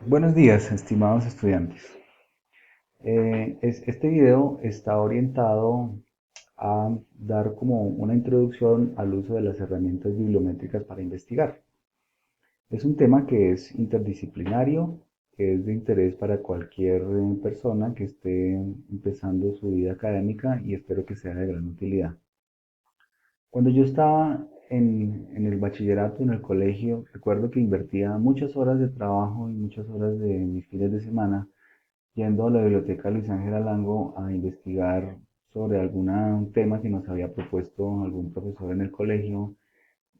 Buenos días, estimados estudiantes. Este video está orientado a dar como una introducción al uso de las herramientas bibliométricas para investigar. Es un tema que es interdisciplinario, que es de interés para cualquier persona que esté empezando su vida académica y espero que sea de gran utilidad. Cuando yo estaba en el bachillerato, en el colegio, recuerdo que invertía muchas horas de trabajo y muchas horas de mis fines de semana yendo a la biblioteca Luis Ángel Alango a investigar sobre algún tema que nos había propuesto algún profesor en el colegio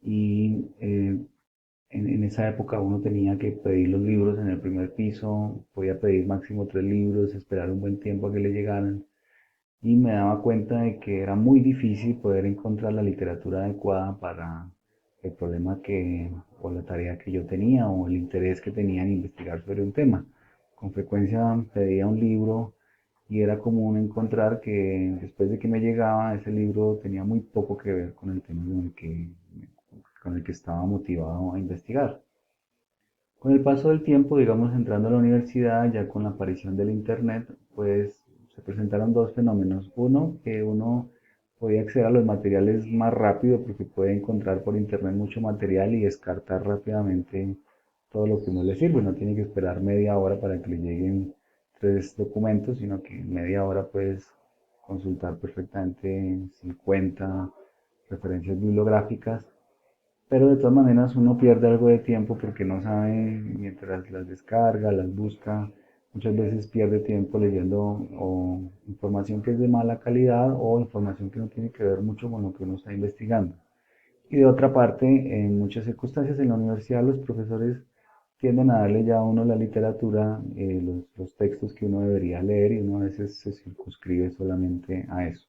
y en esa época uno tenía que pedir los libros en el primer piso, podía pedir máximo 3 libros, esperar un buen tiempo a que le llegaran y me daba cuenta de que era muy difícil poder encontrar la literatura adecuada para el problema o la tarea que yo tenía o el interés que tenía en investigar sobre un tema. Con frecuencia pedía un libro y era común encontrar que después de que me llegaba ese libro tenía muy poco que ver con el tema con el que estaba motivado a investigar. Con el paso del tiempo, digamos, entrando a la universidad, ya con la aparición del Internet, pues se presentaron dos fenómenos. Uno, que uno podía acceder a los materiales más rápido porque puede encontrar por Internet mucho material y descartar rápidamente todo lo que no le sirve. No tiene que esperar media hora para que le lleguen 3 documentos, sino que en media hora puedes consultar perfectamente 50 referencias bibliográficas, pero de todas maneras uno pierde algo de tiempo porque no sabe, mientras las descarga, las busca, muchas veces pierde tiempo leyendo o información que es de mala calidad o información que no tiene que ver mucho con lo que uno está investigando. Y de otra parte, en muchas circunstancias en la universidad los profesores tienden a darle ya a uno la literatura, los textos que uno debería leer y uno a veces se circunscribe solamente a eso.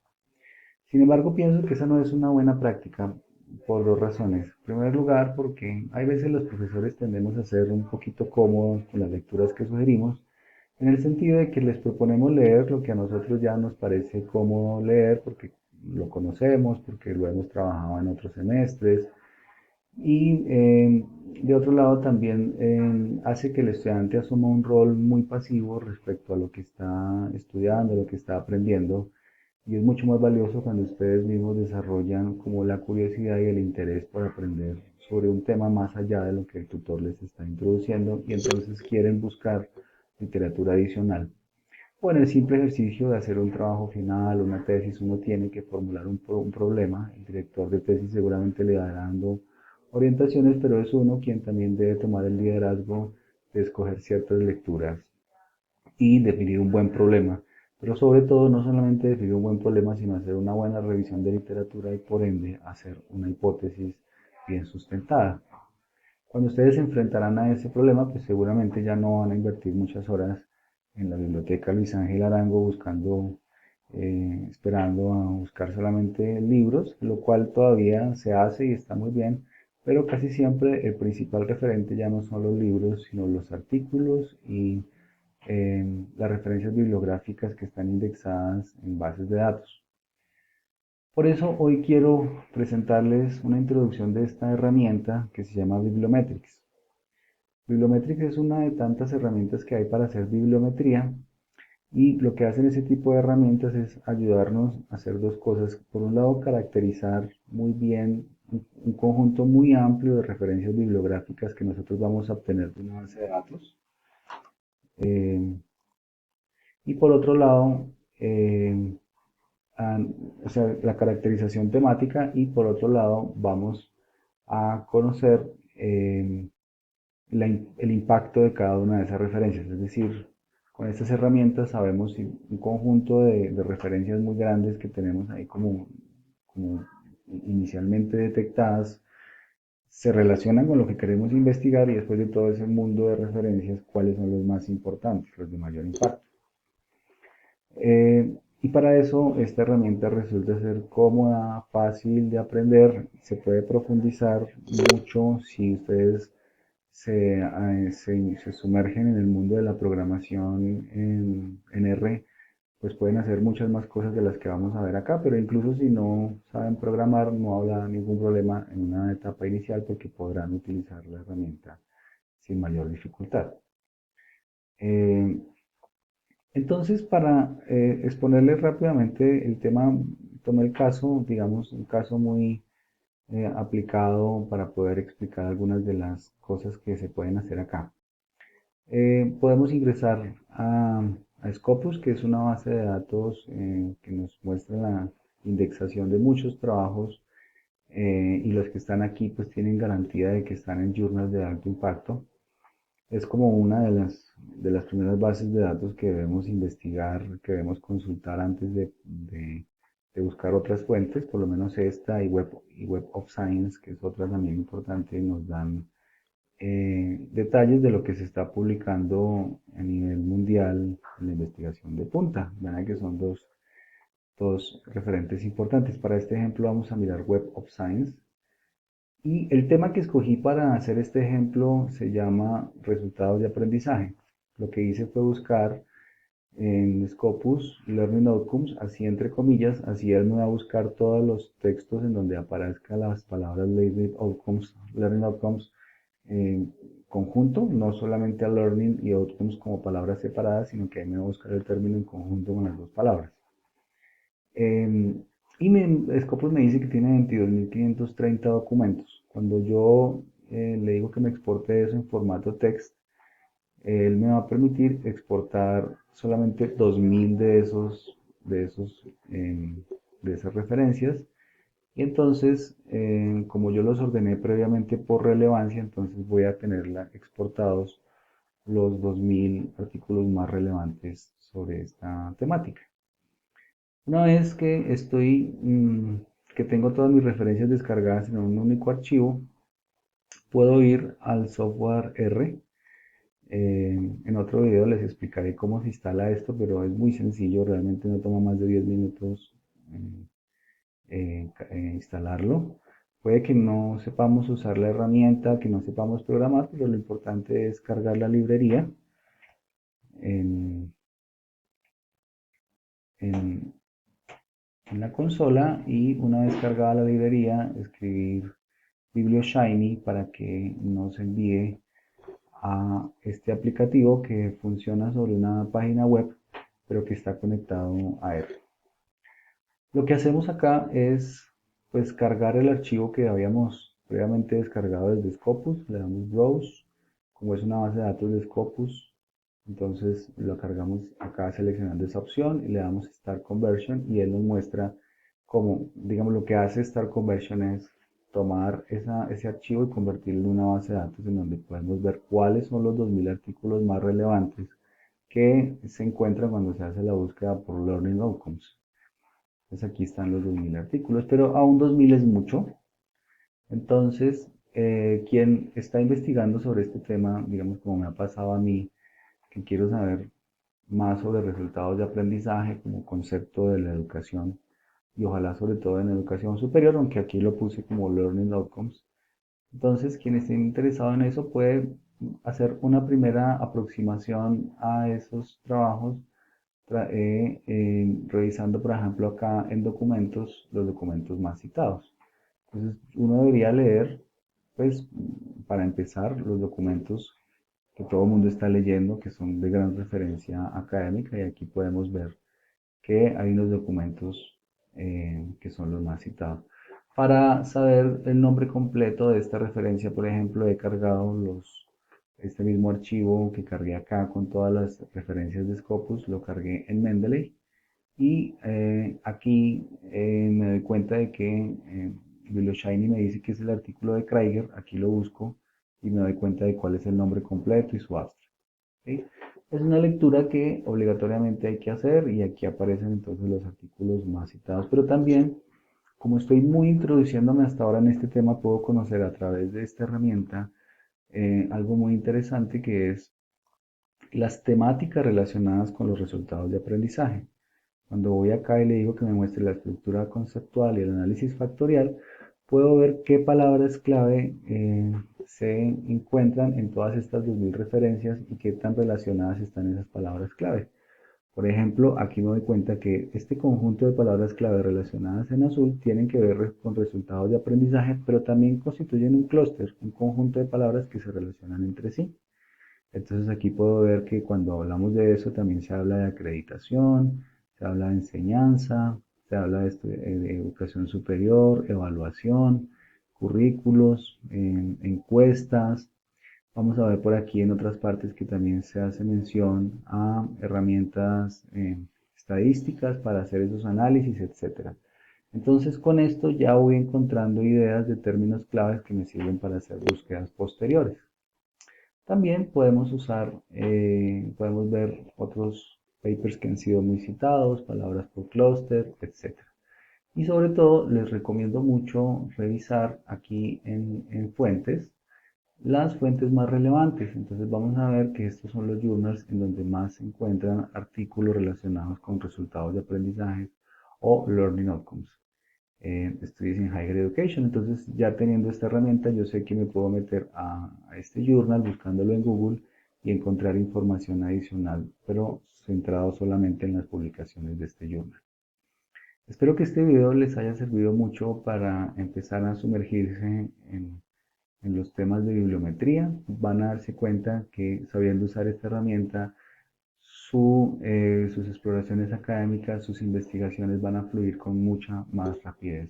Sin embargo, pienso que esa no es una buena práctica por 2 razones. En primer lugar, porque hay veces los profesores tendemos a ser un poquito cómodos con las lecturas que sugerimos, en el sentido de que les proponemos leer lo que a nosotros ya nos parece cómodo leer, porque lo conocemos, porque lo hemos trabajado en otros semestres, y de otro lado también hace que el estudiante asuma un rol muy pasivo respecto a lo que está estudiando, lo que está aprendiendo, y es mucho más valioso cuando ustedes mismos desarrollan como la curiosidad y el interés por aprender sobre un tema más allá de lo que el tutor les está introduciendo y entonces quieren buscar literatura adicional. O en el simple ejercicio de hacer un trabajo final, una tesis, uno tiene que formular un problema. El director de tesis seguramente le dará dando orientaciones, pero es uno quien también debe tomar el liderazgo de escoger ciertas lecturas y definir un buen problema. Pero sobre todo, no solamente definir un buen problema, sino hacer una buena revisión de literatura y por ende hacer una hipótesis bien sustentada. Cuando ustedes se enfrentarán a ese problema, pues seguramente ya no van a invertir muchas horas en la biblioteca Luis Ángel Arango buscando, esperando a buscar solamente libros, lo cual todavía se hace y está muy bien, pero casi siempre el principal referente ya no son los libros, sino los artículos y las referencias bibliográficas que están indexadas en bases de datos. Por eso hoy quiero presentarles una introducción de esta herramienta que se llama Bibliometrics. Bibliometrics es una de tantas herramientas que hay para hacer bibliometría y lo que hacen ese tipo de herramientas es ayudarnos a hacer dos cosas. Por un lado, caracterizar muy bien un conjunto muy amplio de referencias bibliográficas que nosotros vamos a obtener de una base de datos. Eh, y por otro lado, eh, a- o sea, la caracterización temática y por otro lado vamos a conocer el impacto de cada una de esas referencias. Es decir, con estas herramientas sabemos si un conjunto de referencias muy grandes que tenemos ahí como inicialmente detectadas se relacionan con lo que queremos investigar y después de todo ese mundo de referencias, cuáles son los más importantes, los de mayor impacto. Y para eso esta herramienta resulta ser cómoda, fácil de aprender, se puede profundizar mucho si ustedes se sumergen en el mundo de la programación en R, pues pueden hacer muchas más cosas de las que vamos a ver acá, pero incluso si no saben programar, no habrá ningún problema en una etapa inicial porque podrán utilizar la herramienta sin mayor dificultad. Eh, entonces, para exponerles rápidamente el tema, tomé el caso, digamos, un caso muy aplicado para poder explicar algunas de las cosas que se pueden hacer acá. Podemos ingresar a Scopus, que es una base de datos que nos muestra la indexación de muchos trabajos y los que están aquí pues tienen garantía de que están en journals de alto impacto. Es como una de las primeras bases de datos que debemos investigar, que debemos consultar antes de buscar otras fuentes, por lo menos esta y Web of Science, que es otra también importante, nos dan detalles de lo que se está publicando a nivel mundial en la investigación de punta. Vean que son dos referentes importantes. Para este ejemplo vamos a mirar Web of Science. Y el tema que escogí para hacer este ejemplo se llama resultados de aprendizaje. Lo que hice fue buscar en Scopus Learning Outcomes, así entre comillas, así él me va a buscar todos los textos en donde aparezcan las palabras Learning Outcomes en conjunto, no solamente a Learning y Outcomes como palabras separadas, sino que ahí me va a buscar el término en conjunto con las dos palabras. Scopus me dice que tiene 22.530 documentos. Cuando yo le digo que me exporte eso en formato text, él me va a permitir exportar solamente 2.000 de esas referencias. Y entonces, como yo los ordené previamente por relevancia, entonces voy a tenerla exportados los 2.000 artículos más relevantes sobre esta temática. Una vez que tengo todas mis referencias descargadas en un único archivo, puedo ir al software R. En otro video les explicaré cómo se instala esto, pero es muy sencillo, realmente no toma más de 10 minutos instalarlo. Puede que no sepamos usar la herramienta, que no sepamos programar, pero lo importante es cargar la librería en, en, en la consola y una vez cargada la librería, escribir BiblioShiny para que nos envíe a este aplicativo que funciona sobre una página web, pero que está conectado a él. Lo que hacemos acá es pues cargar el archivo que habíamos previamente descargado desde Scopus, le damos Browse, como es una base de datos de Scopus, entonces lo cargamos acá seleccionando esa opción y le damos Start Conversion y él nos muestra cómo, digamos, lo que hace Start Conversion es tomar ese archivo y convertirlo en una base de datos en donde podemos ver cuáles son los 2.000 artículos más relevantes que se encuentran cuando se hace la búsqueda por Learning Outcomes. Entonces aquí están los 2.000 artículos, pero aún 2.000 es mucho. Entonces, quien está investigando sobre este tema, digamos como me ha pasado a mí, que quiero saber más sobre resultados de aprendizaje como concepto de la educación y ojalá sobre todo en educación superior, aunque aquí lo puse como Learning Outcomes. Entonces, quien esté interesado en eso puede hacer una primera aproximación a esos trabajos revisando, por ejemplo, acá en documentos, los documentos más citados. Entonces, uno debería leer, pues, para empezar, los documentos que todo el mundo está leyendo, que son de gran referencia académica, y aquí podemos ver que hay unos documentos que son los más citados. Para saber el nombre completo de esta referencia, por ejemplo, he cargado este mismo archivo que cargué acá con todas las referencias de Scopus, lo cargué en Mendeley y aquí me doy cuenta de que BiblioShiny me dice que es el artículo de Kraiger, aquí lo busco y me doy cuenta de cuál es el nombre completo y su abstract. ¿Sí? Es una lectura que obligatoriamente hay que hacer y aquí aparecen entonces los artículos más citados, pero también como estoy muy introduciéndome hasta ahora en este tema, puedo conocer a través de esta herramienta algo muy interesante que es las temáticas relacionadas con los resultados de aprendizaje. Cuando voy acá y le digo que me muestre la estructura conceptual y el análisis factorial, puedo ver qué palabras clave se encuentran en todas estas 2.000 referencias y qué tan relacionadas están esas palabras clave. Por ejemplo, aquí me doy cuenta que este conjunto de palabras clave relacionadas en azul tienen que ver con resultados de aprendizaje, pero también constituyen un clúster, un conjunto de palabras que se relacionan entre sí. Entonces aquí puedo ver que cuando hablamos de eso también se habla de acreditación, se habla de enseñanza, se habla de educación superior, evaluación, currículos, encuestas. Vamos a ver por aquí en otras partes que también se hace mención a herramientas estadísticas para hacer esos análisis, etcétera. Entonces con esto ya voy encontrando ideas de términos claves que me sirven para hacer búsquedas posteriores. También podemos ver otros papers que han sido muy citados, palabras por clúster, etcétera. Y sobre todo les recomiendo mucho revisar aquí en fuentes las fuentes más relevantes. Entonces vamos a ver que estos son los journals en donde más se encuentran artículos relacionados con resultados de aprendizaje o learning outcomes. Studies in Higher Education. Entonces ya teniendo esta herramienta yo sé que me puedo meter a este journal buscándolo en Google y encontrar información adicional, pero centrado solamente en las publicaciones de este journal. Espero que este video les haya servido mucho para empezar a sumergirse en los temas de bibliometría. Van a darse cuenta que sabiendo usar esta herramienta, sus exploraciones académicas, sus investigaciones van a fluir con mucha más rapidez.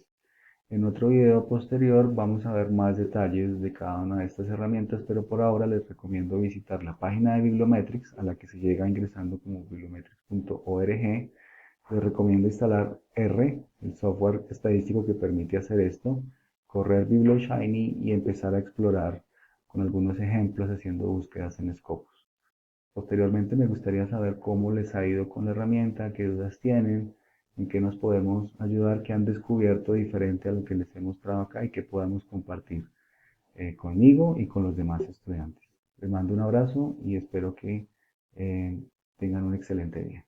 En otro video posterior vamos a ver más detalles de cada una de estas herramientas, pero por ahora les recomiendo visitar la página de Bibliometrics, a la que se llega ingresando como bibliometrics.org. Les recomiendo instalar R, el software estadístico que permite hacer esto, correr BiblioShiny y empezar a explorar con algunos ejemplos haciendo búsquedas en Scopus. Posteriormente me gustaría saber cómo les ha ido con la herramienta, qué dudas tienen, en qué nos podemos ayudar, qué han descubierto diferente a lo que les he mostrado acá y qué podamos compartir conmigo y con los demás estudiantes. Les mando un abrazo y espero que tengan un excelente día.